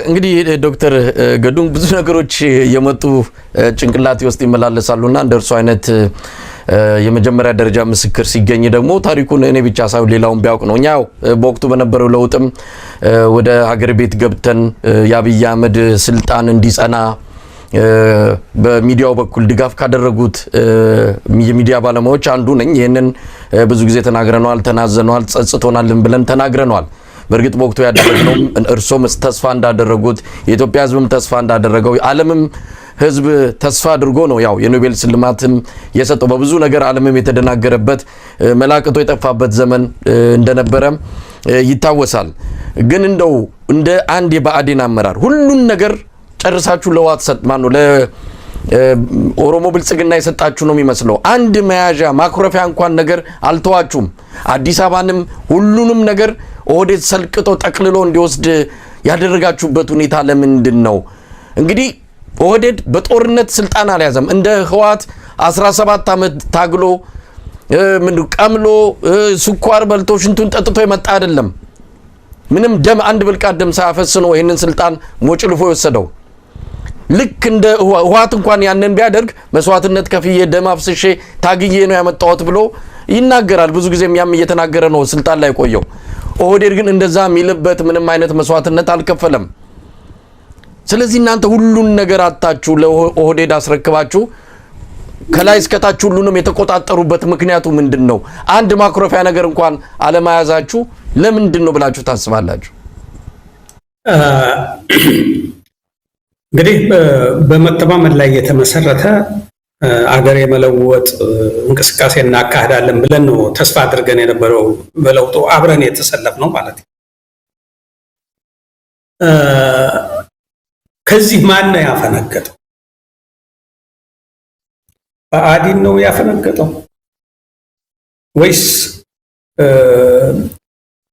እንግዲህ ዶክተር ገዱም ብዙ ነገሮች የመጡ ጭንቅላቴ ውስጥ ይመላለሳሉና እንደርሱ አይነት የመጀመሪያ ደረጃ ምስክር ሲገኝ ደግሞ ታሪኩን እኔ ብቻ ሳይሆን ሌላውን ቢያውቅ ነው። እኛው በወቅቱ በነበረው ለውጥም ወደ ሀገር ቤት ገብተን የአብይ አህመድ ስልጣን እንዲጸና በሚዲያው በኩል ድጋፍ ካደረጉት የሚዲያ ባለሙያዎች አንዱ ነኝ። ይሄንን ብዙ ጊዜ ተናግረናል፣ ተናዘናል፣ ጸጽቶናልን ብለን ተናግረናል። በእርግጥ በወቅቱ ያደረግነው እርሶም ተስፋ እንዳደረጉት የኢትዮጵያ ሕዝብም ተስፋ እንዳደረገው ዓለምም ሕዝብ ተስፋ አድርጎ ነው ያው የኖቤል ሽልማትም የሰጠው። በብዙ ነገር ዓለምም የተደናገረበት መላቅቶ የጠፋበት ዘመን እንደነበረ ይታወሳል። ግን እንደው እንደ አንድ የብአዴን አመራር ሁሉን ነገር ጨርሳችሁ ለዋት ሰጥማን ነው ለኦሮሞ ብልጽግና የሰጣችሁ ነው የሚመስለው። አንድ መያዣ ማኩረፊያ እንኳን ነገር አልተዋችሁም። አዲስ አበባንም ሁሉንም ነገር ኦህዴድ ሰልቅጦ ጠቅልሎ እንዲወስድ ያደረጋችሁበት ሁኔታ ለምንድን ነው? እንግዲህ ኦህዴድ በጦርነት ስልጣን አልያዘም። እንደ ህወሓት 17 ዓመት ታግሎ ምን ቀምሎ ስኳር በልቶ ሽንቱን ጠጥቶ የመጣ አይደለም። ምንም ደም አንድ ብልቃት ደም ሳያፈስ ነው ይሄንን ስልጣን ሞጭልፎ የወሰደው። ልክ እንደ ህወሓት እንኳን ያንን ቢያደርግ መስዋዕትነት ከፍዬ ደም አፍስሼ ታግዬ ነው ያመጣሁት ብሎ ይናገራል። ብዙ ጊዜም ያም እየተናገረ ነው ስልጣን ላይ ቆየው። ኦህዴድ ግን እንደዛ የሚልበት ምንም አይነት መስዋዕትነት አልከፈለም። ስለዚህ እናንተ ሁሉን ነገር አጣችሁ ለኦህዴድ አስረክባችሁ ከላይ እስከታች ሁሉንም የተቆጣጠሩበት ምክንያቱ ምንድነው? አንድ ማክሮፊያ ነገር እንኳን አለማያዛችሁ ለምንድን ነው ብላችሁ ታስባላችሁ? እንግዲህ በመተማመን ላይ የተመሰረተ አገር የመለወጥ እንቅስቃሴ እናካሄዳለን ብለን ነው ተስፋ አድርገን የነበረው። በለውጡ አብረን የተሰለፍነው ማለት ነው። ከዚህ ማን ነው ያፈነገጠው? ብአዴን ነው ያፈነገጠው ወይስ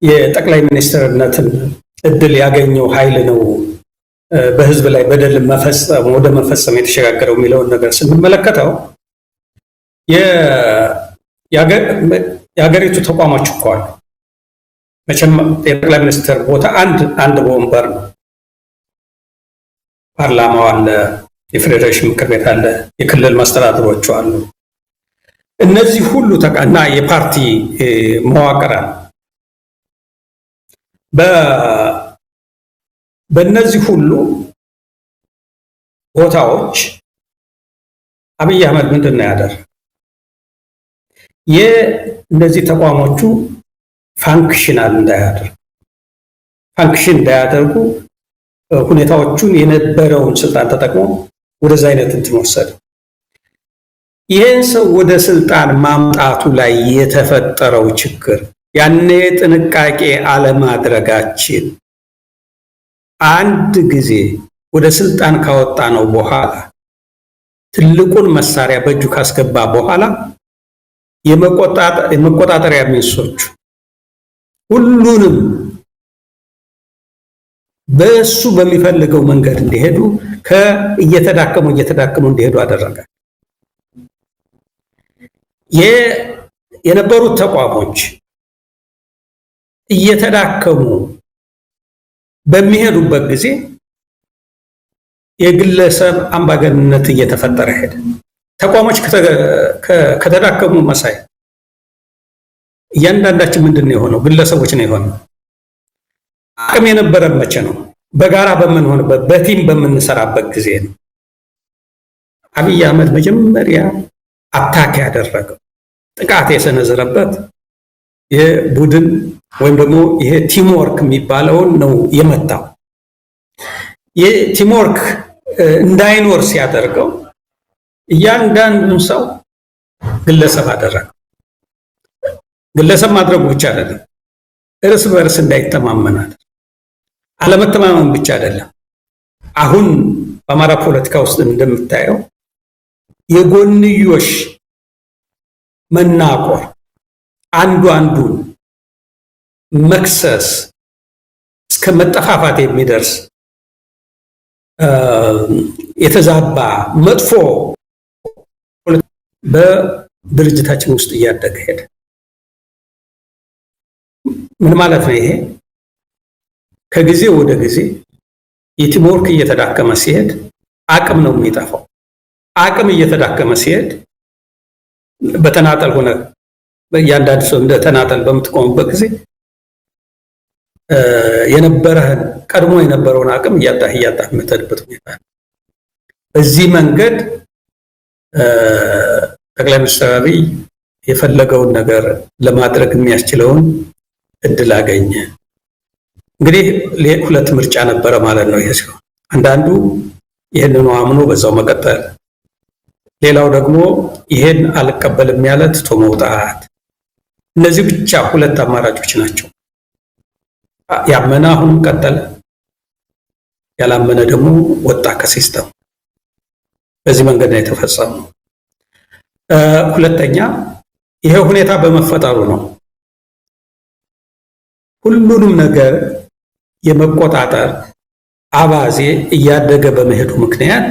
የጠቅላይ ሚኒስትርነትን እድል ያገኘው ኃይል ነው በህዝብ ላይ በደል መፈጸም ወደ መፈጸም የተሸጋገረው የሚለውን ነገር ስንመለከተው የሀገሪቱ ተቋሞች እኮ አሉ። መቼም የጠቅላይ ሚኒስትር ቦታ አንድ ወንበር ነው። ፓርላማው አለ፣ የፌዴሬሽን ምክር ቤት አለ፣ የክልል መስተዳድሮቹ አሉ። እነዚህ ሁሉ ተቃና የፓርቲ መዋቅር አለ። በእነዚህ ሁሉ ቦታዎች አብይ አህመድ ምንድን ነው ያደረገው? የእነዚህ ተቋሞቹ ፋንክሽን እንዳያደርጉ ሁኔታዎቹን የነበረውን ስልጣን ተጠቅሞ ወደዛ አይነት እንትን ወሰደ። ይህን ሰው ወደ ስልጣን ማምጣቱ ላይ የተፈጠረው ችግር ያኔ ጥንቃቄ አለማድረጋችን አንድ ጊዜ ወደ ስልጣን ካወጣ ነው በኋላ ትልቁን መሳሪያ በእጁ ካስገባ በኋላ የመቆጣጠሪያ ሚኒስትሮች ሁሉንም በእሱ በሚፈልገው መንገድ እንዲሄዱ እየተዳከሙ እንዲሄዱ አደረገ። የነበሩት ተቋሞች እየተዳከሙ በሚሄዱበት ጊዜ የግለሰብ አምባገነንነት እየተፈጠረ ሄደ። ተቋሞች ከተዳከሙ መሳይ እያንዳንዳችን ምንድን ነው የሆነው? ግለሰቦች ነው የሆነው። አቅም የነበረን መቼ ነው? በጋራ በምንሆንበት በቲም በምንሰራበት ጊዜ ነው። አብይ አህመድ መጀመሪያ አታክ ያደረገው ጥቃት የሰነዘረበት የቡድን ወይም ደግሞ ይሄ ቲምወርክ የሚባለውን ነው የመታው። የቲምወርክ እንዳይኖር ሲያደርገው እያንዳንዱን ሰው ግለሰብ አደረገው። ግለሰብ ማድረጉ ብቻ አይደለም፣ እርስ በርስ እንዳይተማመናል። አለመተማመን ብቻ አይደለም። አሁን በአማራ ፖለቲካ ውስጥ እንደምታየው የጎንዮሽ መናቆር፣ አንዱን መክሰስ እስከ መጠፋፋት የሚደርስ የተዛባ መጥፎ በድርጅታችን ውስጥ እያደገ ሄደ። ምን ማለት ነው ይሄ? ከጊዜ ወደ ጊዜ የቲምወርክ እየተዳከመ ሲሄድ አቅም ነው የሚጠፋው። አቅም እየተዳከመ ሲሄድ በተናጠል ሆነ በእያንዳንዱ ሰው እንደ ተናጠል በምትቆምበት ጊዜ የነበረህን ቀድሞ የነበረውን አቅም እያጣህ የምትሄድበት ሁኔታ ነው። በዚህ መንገድ ጠቅላይ ሚኒስትር አብይ የፈለገውን ነገር ለማድረግ የሚያስችለውን እድል አገኘ። እንግዲህ ሁለት ምርጫ ነበረ ማለት ነው። ይሄ ሲሆን አንዳንዱ ይህንኑ አምኖ በዛው መቀጠል፣ ሌላው ደግሞ ይሄን አልቀበልም ያለ ትቶ መውጣት። እነዚህ ብቻ ሁለት አማራጮች ናቸው። ያመነ አሁንም ቀጠለ፣ ያላመነ ደግሞ ወጣ ከሲስተም። በዚህ መንገድ ነው የተፈጸመው። ሁለተኛ ይሄ ሁኔታ በመፈጠሩ ነው ሁሉንም ነገር የመቆጣጠር አባዜ እያደገ በመሄዱ ምክንያት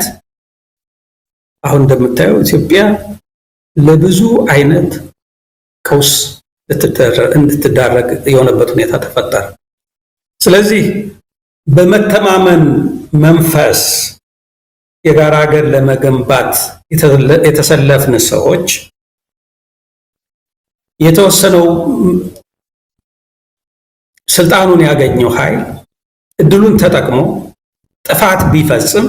አሁን እንደምታየው ኢትዮጵያ ለብዙ አይነት ቀውስ እንድትዳረግ የሆነበት ሁኔታ ተፈጠረ። ስለዚህ በመተማመን መንፈስ የጋራ ሀገር ለመገንባት የተሰለፍን ሰዎች የተወሰነው ስልጣኑን ያገኘው ኃይል እድሉን ተጠቅሞ ጥፋት ቢፈጽም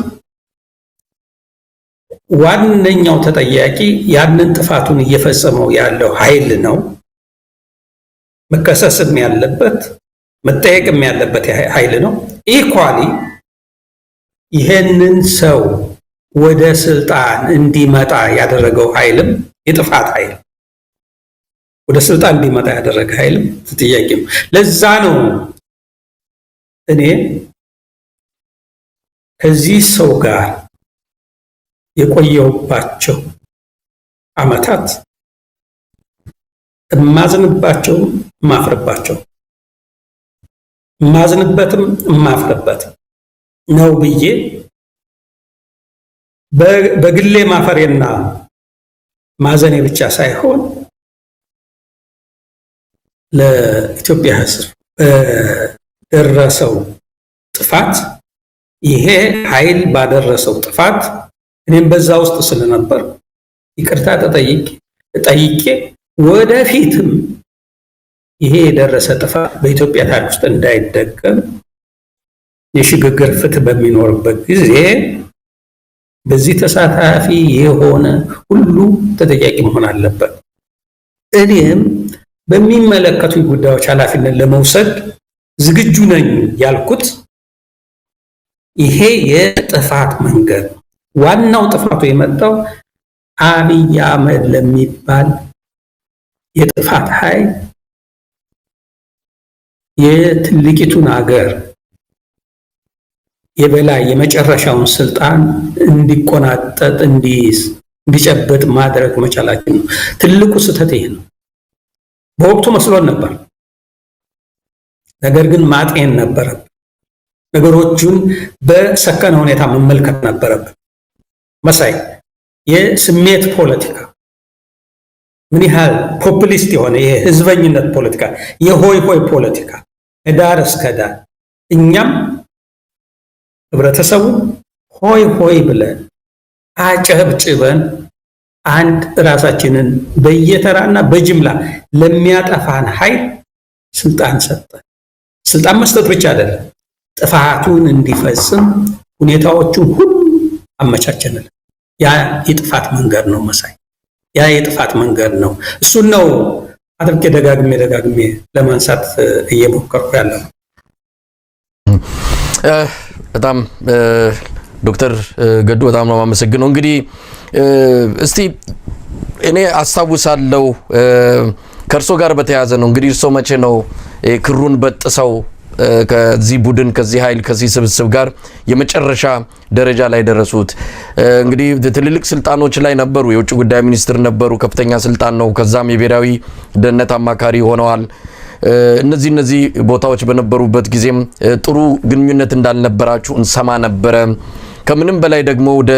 ዋነኛው ተጠያቂ ያንን ጥፋቱን እየፈጸመው ያለው ኃይል ነው። መከሰስም ያለበት መጠየቅም ያለበት ኃይል ነው። ኢኳሊ ይሄንን ሰው ወደ ስልጣን እንዲመጣ ያደረገው ኃይልም የጥፋት ኃይል ወደ ስልጣን እንዲመጣ ያደረገ ኃይልም ተጠያቂ ነው። ለዛ ነው እኔ ከዚህ ሰው ጋር የቆየሁባቸው ዓመታት እማዝንባቸው እማፍርባቸው እማዝንበትም እማፍርበትም ነው ብዬ በግሌ ማፈሬና ማዘኔ ብቻ ሳይሆን ለኢትዮጵያ ሕዝብ በደረሰው ጥፋት ይሄ ኃይል ባደረሰው ጥፋት እኔም በዛ ውስጥ ስለነበር ይቅርታ ጠይቄ ወደፊትም ይሄ የደረሰ ጥፋት በኢትዮጵያ ታሪክ ውስጥ እንዳይደገም የሽግግር ፍትህ በሚኖርበት ጊዜ በዚህ ተሳታፊ የሆነ ሁሉ ተጠያቂ መሆን አለበት። እኔም በሚመለከቱ ጉዳዮች ኃላፊነት ለመውሰድ ዝግጁ ነኝ ያልኩት ይሄ የጥፋት መንገድ ዋናው ጥፋቱ የመጣው አብይ አህመድ ለሚባል የጥፋት ኃይል የትልቂቱን ሀገር የበላይ የመጨረሻውን ስልጣን እንዲቆናጠጥ እንዲጨበጥ ማድረግ መቻላችን ነው። ትልቁ ስህተት ይሄ ነው። በወቅቱ መስሎን ነበር፣ ነገር ግን ማጤን ነበረብን። ነገሮቹን በሰከነ ሁኔታ መመልከት ነበረብን። መሳይ የስሜት ፖለቲካ ምን ያህል ፖፑሊስት የሆነ የህዝበኝነት ፖለቲካ፣ የሆይ ሆይ ፖለቲካ ዳር እስከ ዳር እኛም ህብረተሰቡ ሆይ ሆይ ብለን አጨብጭበን አንድ ራሳችንን በየተራና በጅምላ ለሚያጠፋን ኃይል ስልጣን ሰጠን። ስልጣን መስጠት ብቻ አይደለም፣ ጥፋቱን እንዲፈጽም ሁኔታዎቹን ሁሉ አመቻቸንልን። ያ የጥፋት መንገድ ነው መሳይ፣ ያ የጥፋት መንገድ ነው። እሱን ነው አድርጌ ደጋግሜ ለማንሳት እየሞከርኩ ያለው። በጣም ዶክተር ገዱ በጣም ነው የማመሰግነው። እንግዲህ እስቲ እኔ አስታውሳለሁ ከእርሶ ጋር በተያያዘ ነው እንግዲህ እርሶ መቼ ነው ክሩን በጥሰው ከዚህ ቡድን ከዚህ ኃይል ከዚህ ስብስብ ጋር የመጨረሻ ደረጃ ላይ ደረሱት? እንግዲህ ትልልቅ ስልጣኖች ላይ ነበሩ። የውጭ ጉዳይ ሚኒስትር ነበሩ፣ ከፍተኛ ስልጣን ነው። ከዛም የብሔራዊ ደህንነት አማካሪ ሆነዋል። እነዚህ ቦታዎች በነበሩበት ጊዜም ጥሩ ግንኙነት እንዳልነበራችሁ እንሰማ ነበረ። ከምንም በላይ ደግሞ ወደ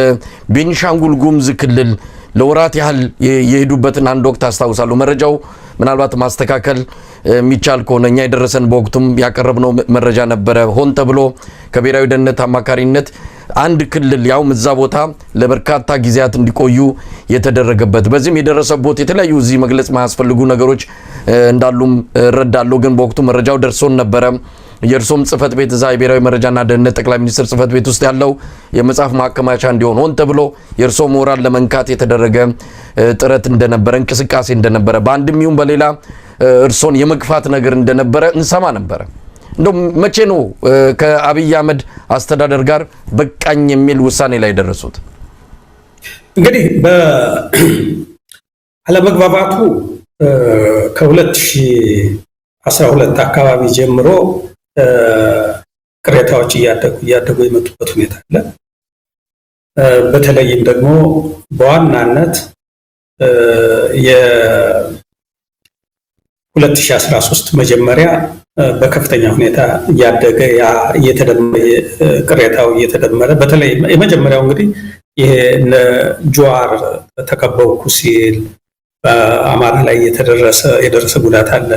ቤኒሻንጉል ጉሙዝ ክልል ለወራት ያህል የሄዱበትን አንድ ወቅት አስታውሳለሁ። መረጃው ምናልባት ማስተካከል የሚቻል ከሆነ እኛ የደረሰን በወቅቱም ያቀረብነው መረጃ ነበረ። ሆን ተብሎ ከብሔራዊ ደህንነት አማካሪነት አንድ ክልል ያውም እዛ ቦታ ለበርካታ ጊዜያት እንዲቆዩ የተደረገበት በዚህም የደረሰበት የተለያዩ እዚህ መግለጽ ማያስፈልጉ ነገሮች እንዳሉም እረዳለሁ። ግን በወቅቱ መረጃው ደርሶን ነበረ። የእርሶም ጽህፈት ቤት እዛ የብሔራዊ መረጃና ደህንነት ጠቅላይ ሚኒስትር ጽህፈት ቤት ውስጥ ያለው የመጽሐፍ ማከማቻ እንዲሆን ሆን ተብሎ የእርሶ ሞራል ለመንካት የተደረገ ጥረት እንደነበረ እንቅስቃሴ እንደነበረ በአንድም ይሁን በሌላ እርሶን የመግፋት ነገር እንደነበረ እንሰማ ነበረ። እንደው መቼ ነው ከአብይ አህመድ አስተዳደር ጋር በቃኝ የሚል ውሳኔ ላይ ደረሱት? እንግዲህ በአለመግባባቱ ከ2012 አካባቢ ጀምሮ ቅሬታዎች እያደጉ የመጡበት ሁኔታ አለ። በተለይም ደግሞ በዋናነት የ2013 መጀመሪያ በከፍተኛ ሁኔታ እያደገ ቅሬታው እየተደመረ በተለይ የመጀመሪያው እንግዲህ ይሄ እነ ጀዋር ተከበውኩ ሲል በአማራ ላይ የደረሰ ጉዳት አለ።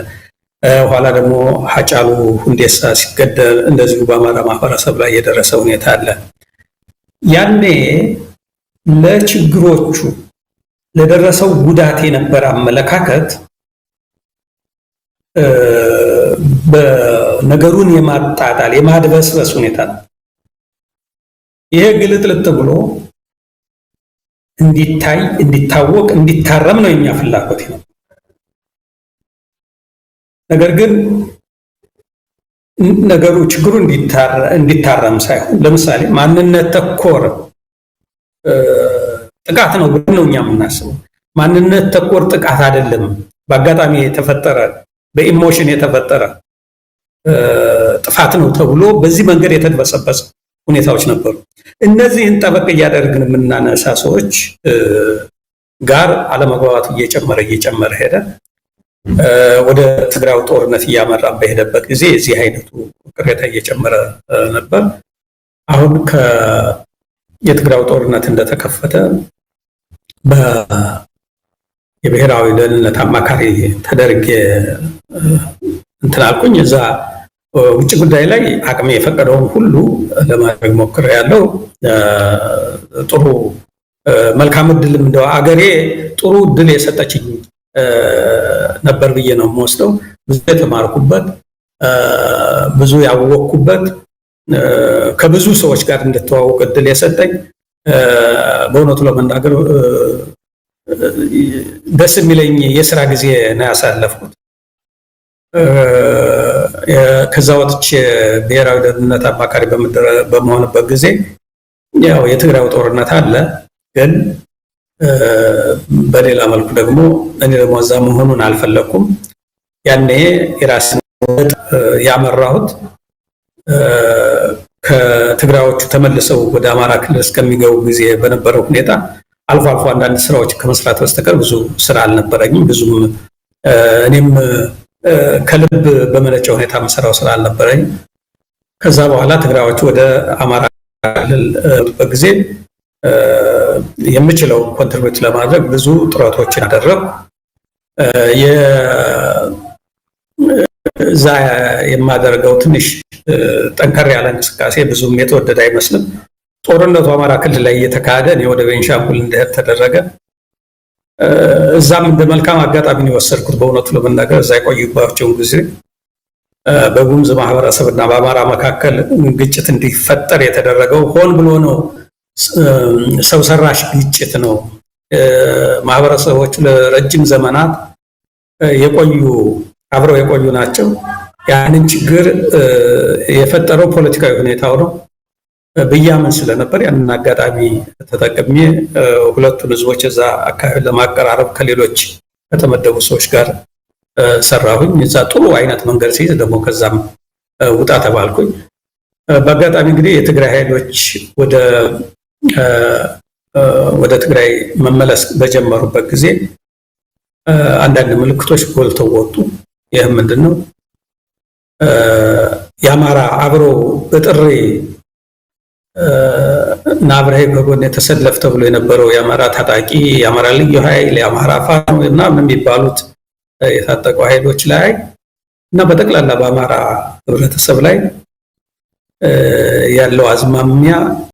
ኋላ ደግሞ ሀጫሉ ሁንዴሳ ሲገደል እንደዚሁ በአማራ ማህበረሰብ ላይ የደረሰ ሁኔታ አለ። ያኔ ለችግሮቹ ለደረሰው ጉዳት የነበረ አመለካከት በነገሩን የማጣጣል የማድበስበስ ሁኔታ ነው። ይሄ ግልጥልጥ ብሎ እንዲታይ እንዲታወቅ እንዲታረም ነው የኛ ፍላጎት ነው። ነገር ግን ነገሩ ችግሩ እንዲታረም ሳይሆን ለምሳሌ ማንነት ተኮር ጥቃት ነው ብለን ነው እኛ የምናስበው። ማንነት ተኮር ጥቃት አይደለም። በአጋጣሚ የተፈጠረ በኢሞሽን የተፈጠረ ጥፋት ነው ተብሎ በዚህ መንገድ የተደበሰበሰ ሁኔታዎች ነበሩ። እነዚህን ጠበቅ እያደረግን የምናነሳ ሰዎች ጋር አለመግባባቱ እየጨመረ ሄደ። ወደ ትግራይ ጦርነት እያመራ በሄደበት ጊዜ እዚህ አይነቱ ቅሬታ እየጨመረ ነበር። አሁን የትግራይ ጦርነት እንደተከፈተ የብሔራዊ ደህንነት አማካሪ ተደርጌ እንትን አልኩኝ። እዛ ውጭ ጉዳይ ላይ አቅሜ የፈቀደውን ሁሉ ለማድረግ ሞክሬያለሁ። ጥሩ መልካም እድልም እንደው አገሬ ጥሩ እድል የሰጠችኝ ነበር ብዬ ነው የምወስደው። ብዙ የተማርኩበት፣ ብዙ ያወቅኩበት፣ ከብዙ ሰዎች ጋር እንድተዋወቅ እድል የሰጠኝ በእውነቱ ለመናገር ደስ የሚለኝ የስራ ጊዜ ነው ያሳለፍኩት። ከዛ ወጥቼ ብሔራዊ ደህንነት አማካሪ በመሆንበት ጊዜ ያው የትግራይ ጦርነት አለ። ግን በሌላ መልኩ ደግሞ እኔ ደግሞ እዛ መሆኑን አልፈለኩም። ያኔ የራስን ያመራሁት ከትግራዮቹ ተመልሰው ወደ አማራ ክልል እስከሚገቡ ጊዜ በነበረው ሁኔታ አልፎ አልፎ አንዳንድ ስራዎች ከመስራት በስተቀር ብዙ ስራ አልነበረኝም። ብዙም እኔም ከልብ በመነጨ ሁኔታ መሰራው ስራ አልነበረኝ። ከዛ በኋላ ትግራዮቹ ወደ አማራ ክልል በጊዜ የምችለው ኮንትሪቢዩት ለማድረግ ብዙ ጥረቶችን አደረኩ። እዛ የማደርገው ትንሽ ጠንከር ያለ እንቅስቃሴ ብዙም የተወደደ አይመስልም። ጦርነቱ አማራ ክልል ላይ እየተካሄደ እኔ ወደ ቤንሻንጉል እንድሄድ ተደረገ። እዛም እንደ መልካም አጋጣሚ ነው የወሰድኩት። በእውነቱ ለመናገር እዛ የቆዩባቸውን ጊዜ በጉሙዝ ማህበረሰብና በአማራ መካከል ግጭት እንዲፈጠር የተደረገው ሆን ብሎ ነው። ሰው ሰራሽ ግጭት ነው። ማህበረሰቦቹ ለረጅም ዘመናት አብረው የቆዩ ናቸው። ያንን ችግር የፈጠረው ፖለቲካዊ ሁኔታው ነው ብያምን ስለነበር ያንን አጋጣሚ ተጠቅሜ ሁለቱን ህዝቦች እዛ አካባቢ ለማቀራረብ ከሌሎች ከተመደቡ ሰዎች ጋር ሰራሁኝ። እዛ ጥሩ አይነት መንገድ ሲይዝ ደግሞ ከዛም ውጣ ተባልኩኝ። በአጋጣሚ እንግዲህ የትግራይ ኃይሎች ወደ ትግራይ መመለስ በጀመሩበት ጊዜ አንዳንድ ምልክቶች ጎልተው ወጡ። ይህም ምንድን ነው? የአማራ አብሮ በጥሪ እና አብረህ ከጎን የተሰለፍ ተብሎ የነበረው የአማራ ታጣቂ፣ የአማራ ልዩ ኃይል፣ የአማራ ፋኖ ምናምን የሚባሉት የታጠቁ ኃይሎች ላይ እና በጠቅላላ በአማራ ህብረተሰብ ላይ ያለው አዝማሚያ